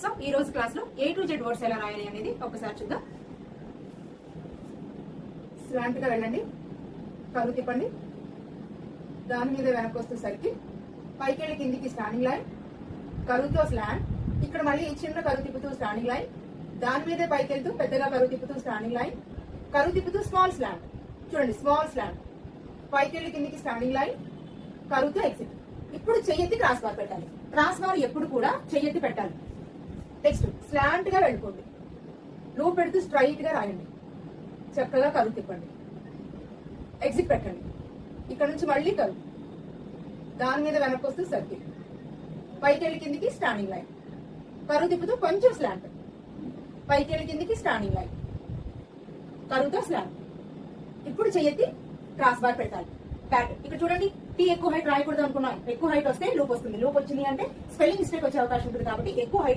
So ఈ రోజు class లో A to Z వర్డ్స్ ఎలా రాయాలి అనేది ఒకసారి చూద్దాం. స్లాంట్ గా వెళ్ళండి, కరువు తిప్పండి, దాని మీద వెనక్కి వస్తేసరికి పైకి వెళ్ళి కిందికి స్టాండింగ్ లైన్, కరువుతో స్లాంట్, ఇక్కడ మళ్ళీ చిన్న కరువు తిప్పుతూ స్టాండింగ్ లైన్, దాని మీదే పైకి వెళ్తూ పెద్దగా కరువు తిప్పుతూ స్టాండింగ్ లైన్, కరువు తిప్పుతూ స్మాల్ స్లాంట్. చూడండి, స్మాల్ స్లాంట్, పైకి వెళ్ళి కిందికి స్టాండింగ్ లైన్, కరువుతో ఎగ్జిట్. ఇప్పుడు చెయ్యెత్తి క్రాస్ బార్ పెట్టాలి. క్రాస్ బార్ ఎప్పుడు కూడా చెయ్యెత్తి పెట్టాలి. నెక్స్ట్ స్లాంట్ గా వెళ్ళిపోండి, లూప్ పెడుతూ స్ట్రైట్ గా రాయండి, చక్కగా కరువు తిప్పండి, ఎగ్జిట్ పెట్టండి. ఇక్కడ నుంచి మళ్ళీ కరువు, దాని మీద వెనక్కి వస్తూ సర్కిల్, పైకి వెళ్ళి కిందికి స్టాండింగ్ లైన్, కరువు తిప్పుతూ కొంచెం స్లాంట్, పైకి వెళ్ళి కిందికి స్టాండింగ్ లైన్, కరువుతో స్లాంట్. ఇప్పుడు చెయ్యెత్తి క్రాస్ బార్ పెట్టాలి. బ్యాక్ ఇక్కడ చూడండి, టీ ఎక్కువ హైట్ రాయకూడదు అనుకున్నాం. ఎక్కువ హైట్ వస్తే లూప్ వస్తుంది. లూప్ వచ్చింది అంటే స్పెల్లింగ్ మిస్టేక్ వచ్చే అవకాశం ఉంటుంది. కాబట్టి ఎక్కువ హైట్